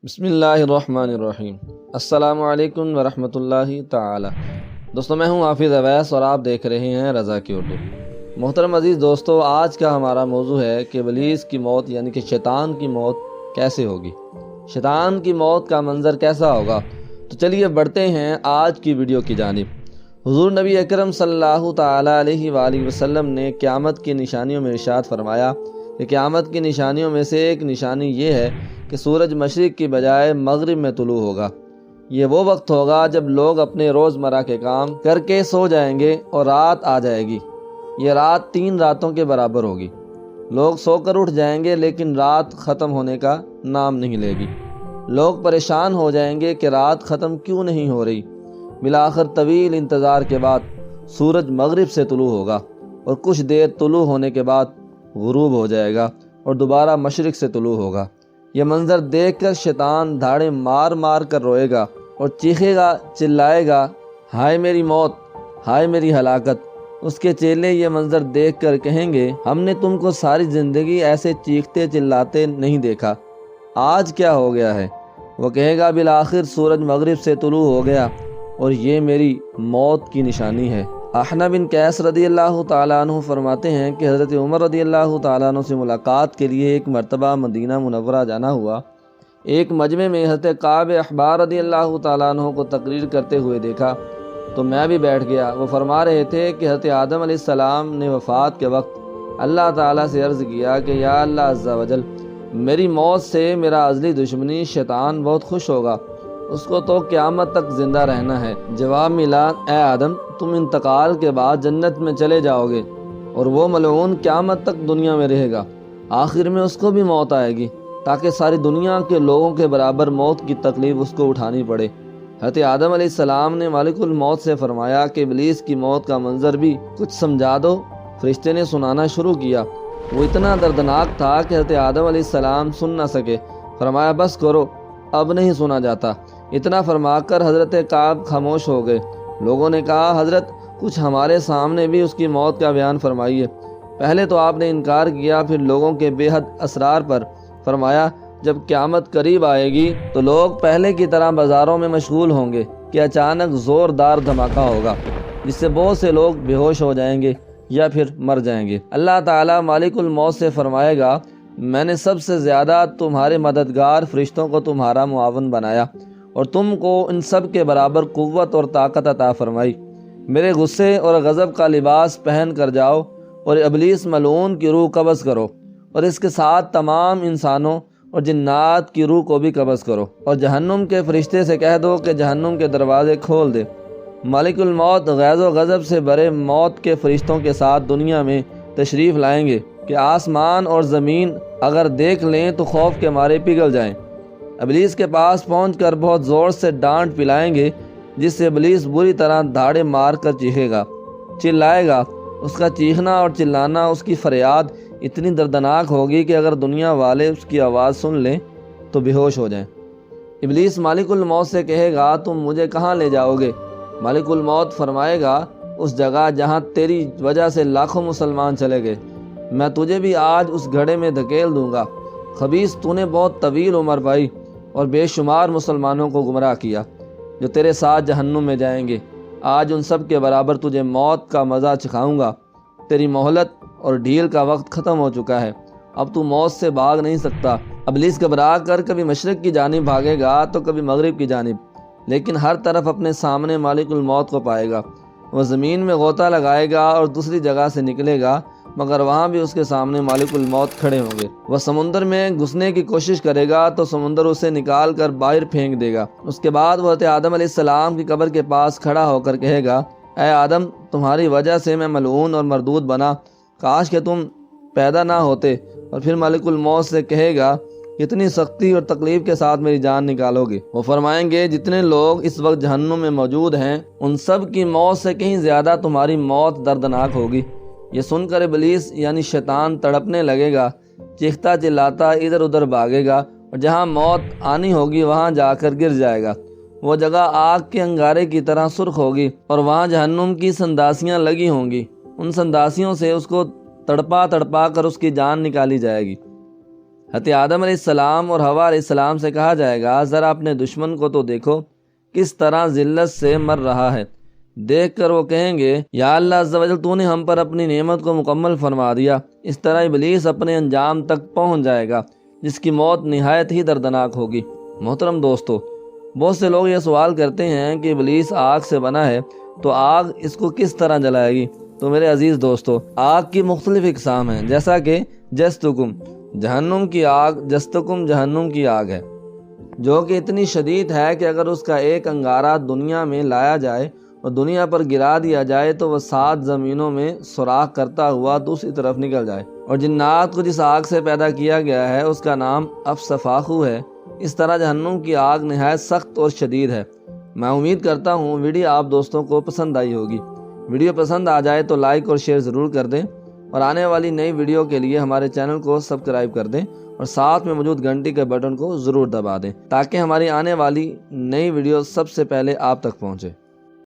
بسم اللہ الرحمن الرحیم۔ السلام علیکم ورحمۃ اللہ تعالی۔ دوستوں، میں ہوں حافظ اویس اور آپ دیکھ رہے ہیں رضا کی اردو۔ محترم عزیز دوستو، آج کا ہمارا موضوع ہے کہ ابلیس کی موت یعنی کہ شیطان کی موت کیسے ہوگی، شیطان کی موت کا منظر کیسا ہوگا۔ تو چلیے بڑھتے ہیں آج کی ویڈیو کی جانب۔ حضور نبی اکرم صلی اللہ تعالی علیہ وآلہ وسلم نے قیامت کی نشانیوں میں ارشاد فرمایا کہ قیامت کی نشانیوں میں سے ایک نشانی یہ ہے کہ سورج مشرق کی بجائے مغرب میں طلوع ہوگا۔ یہ وہ وقت ہوگا جب لوگ اپنے روزمرہ کے کام کر کے سو جائیں گے اور رات آ جائے گی۔ یہ رات 3 راتوں کے برابر ہوگی۔ لوگ سو کر اٹھ جائیں گے لیکن رات ختم ہونے کا نام نہیں لے گی۔ لوگ پریشان ہو جائیں گے کہ رات ختم کیوں نہیں ہو رہی۔ بالآخر طویل انتظار کے بعد سورج مغرب سے طلوع ہوگا اور کچھ دیر طلوع ہونے کے بعد غروب ہو جائے گا اور دوبارہ مشرق سے طلوع ہوگا۔ یہ منظر دیکھ کر شیطان دھاڑے مار مار کر روئے گا اور چیخے گا، چلائے گا، ہائے میری موت، ہائے میری ہلاکت۔ اس کے چیلے یہ منظر دیکھ کر کہیں گے، ہم نے تم کو ساری زندگی ایسے چیختے چلاتے نہیں دیکھا، آج کیا ہو گیا ہے؟ وہ کہے گا، بالآخر سورج مغرب سے طلوع ہو گیا اور یہ میری موت کی نشانی ہے۔ احنہ بن قیس رضی اللہ تعالیٰ عنہ فرماتے ہیں کہ حضرت عمر رضی اللہ تعالیٰ عنہ سے ملاقات کے لیے ایک مرتبہ مدینہ منورہ جانا ہوا۔ ایک مجمع میں حضرت کعب احبار رضی اللہ تعالیٰ عنہ کو تقریر کرتے ہوئے دیکھا تو میں بھی بیٹھ گیا۔ وہ فرما رہے تھے کہ حضرت آدم علیہ السلام نے وفات کے وقت اللہ تعالیٰ سے عرض کیا کہ یا اللہ عز و جل، میری موت سے میرا ازلی دشمنی شیطان بہت خوش ہوگا، اس کو تو قیامت تک زندہ رہنا ہے۔ جواب ملا، اے آدم، تم انتقال کے بعد جنت میں چلے جاؤ گے اور وہ ملعون قیامت تک دنیا میں رہے گا۔ آخر میں اس کو بھی موت آئے گی تاکہ ساری دنیا کے لوگوں کے برابر موت کی تکلیف اس کو اٹھانی پڑے۔ حضرت آدم علیہ السلام نے مالک الموت سے فرمایا کہ ابلیس کی موت کا منظر بھی کچھ سمجھا دو۔ فرشتے نے سنانا شروع کیا۔ وہ اتنا دردناک تھا کہ حضرت آدم علیہ السلام سن نہ سکے۔ فرمایا، بس کرو، اب نہیں سنا جاتا۔ اتنا فرما کر حضرت کعب خاموش ہو گئے۔ لوگوں نے کہا، حضرت کچھ ہمارے سامنے بھی اس کی موت کا بیان فرمائیے۔ پہلے تو آپ نے انکار کیا، پھر لوگوں کے بے حد اسرار پر فرمایا، جب قیامت قریب آئے گی تو لوگ پہلے کی طرح بازاروں میں مشغول ہوں گے کہ اچانک زوردار دھماکہ ہوگا جس سے بہت سے لوگ بے ہوش ہو جائیں گے یا پھر مر جائیں گے۔ اللہ تعالیٰ مالک الموت سے فرمائے گا، میں نے سب سے زیادہ تمہارے مددگار فرشتوں کو تمہارا معاون بنایا اور تم کو ان سب کے برابر قوت اور طاقت عطا فرمائی۔ میرے غصے اور غضب کا لباس پہن کر جاؤ اور ابلیس ملعون کی روح قبض کرو اور اس کے ساتھ تمام انسانوں اور جنات کی روح کو بھی قبض کرو اور جہنم کے فرشتے سے کہہ دو کہ جہنم کے دروازے کھول دے۔ مالک الموت غیظ و غضب سے بھرے موت کے فرشتوں کے ساتھ دنیا میں تشریف لائیں گے کہ آسمان اور زمین اگر دیکھ لیں تو خوف کے مارے پگھل جائیں۔ ابلیس کے پاس پہنچ کر بہت زور سے ڈانٹ پلائیں گے جس سے ابلیس بری طرح دھاڑے مار کر چیخے گا، چلائے گا۔ اس کا چیخنا اور چلانا، اس کی فریاد اتنی دردناک ہوگی کہ اگر دنیا والے اس کی آواز سن لیں تو بے ہوش ہو جائیں۔ ابلیس مالک الموت سے کہے گا، تم مجھے کہاں لے جاؤ گے؟ مالک الموت فرمائے گا، اس جگہ جہاں تیری وجہ سے لاکھوں مسلمان چلے گئے، میں تجھے بھی آج اس گڑھے میں دھکیل دوں گا۔ خبیث، تو نے بہت طویل عمر پائی اور بے شمار مسلمانوں کو گمراہ کیا جو تیرے ساتھ جہنم میں جائیں گے۔ آج ان سب کے برابر تجھے موت کا مزہ چکھاؤں گا۔ تیری مہلت اور ڈھیل کا وقت ختم ہو چکا ہے، اب تو موت سے بھاگ نہیں سکتا۔ ابلیس گھبرا کر کبھی مشرق کی جانب بھاگے گا تو کبھی مغرب کی جانب، لیکن ہر طرف اپنے سامنے مالک الموت کو پائے گا۔ وہ زمین میں غوطہ لگائے گا اور دوسری جگہ سے نکلے گا مگر وہاں بھی اس کے سامنے مالک الموت کھڑے ہوں گے۔ وہ سمندر میں گھسنے کی کوشش کرے گا تو سمندر اسے نکال کر باہر پھینک دے گا۔ اس کے بعد وہ حضرت آدم علیہ السلام کی قبر کے پاس کھڑا ہو کر کہے گا، اے آدم، تمہاری وجہ سے میں ملعون اور مردود بنا، کاش کہ تم پیدا نہ ہوتے۔ اور پھر مالک الموت سے کہے گا، کتنی سختی اور تکلیف کے ساتھ میری جان نکالو گے؟ وہ فرمائیں گے، جتنے لوگ اس وقت جہنم میں موجود ہیں ان سب کی موت سے کہیں زیادہ تمہاری موت دردناک ہوگی۔ یہ سن کر ابلیس یعنی شیطان تڑپنے لگے گا، چیختا چلاتا ادھر ادھر بھاگے گا اور جہاں موت آنی ہوگی وہاں جا کر گر جائے گا۔ وہ جگہ آگ کے انگارے کی طرح سرخ ہوگی اور وہاں جہنم کی سنداسیاں لگی ہوں گی۔ ان سنداسیوں سے اس کو تڑپا تڑپا کر اس کی جان نکالی جائے گی۔ حضرت آدم علیہ السلام اور حوا علیہ السلام سے کہا جائے گا ذرا اپنے دشمن کو تو دیکھو کس طرح ذلت سے مر رہا ہے۔ دیکھ کر وہ کہیں گے یا اللہ عز و جل تو نے ہم پر اپنی نعمت کو مکمل فرما دیا۔ اس طرح ابلیس اپنے انجام تک پہنچ جائے گا جس کی موت نہایت ہی دردناک ہوگی۔ محترم دوستو، بہت سے لوگ یہ سوال کرتے ہیں کہ ابلیس آگ سے بنا ہے تو آگ اس کو کس طرح جلائے گی؟ تو میرے عزیز دوستو، آگ کی مختلف اقسام ہیں، جیسا کہ جستکم جہنم کی آگ، جستکم جہنم کی آگ ہے، جو کہ اتنی شدید ہے کہ اگر اس کا ایک انگارہ دنیا میں لایا جائے اور دنیا پر گرا دیا جائے تو وہ 7 زمینوں میں سوراخ کرتا ہوا دوسری طرف نکل جائے۔ اور جنات کو جس آگ سے پیدا کیا گیا ہے اس کا نام افسفاخو ہے۔ اس طرح جہنم کی آگ نہایت سخت اور شدید ہے۔ میں امید کرتا ہوں ویڈیو آپ دوستوں کو پسند آئی ہوگی۔ ویڈیو پسند آ جائے تو لائک اور شیئر ضرور کر دیں، اور آنے والی نئی ویڈیو کے لیے ہمارے چینل کو سبسکرائب کر دیں اور ساتھ میں موجود گھنٹی کے بٹن کو ضرور دبا دیں تاکہ ہماری آنے والی نئی ویڈیو سب سے پہلے آپ تک پہنچے۔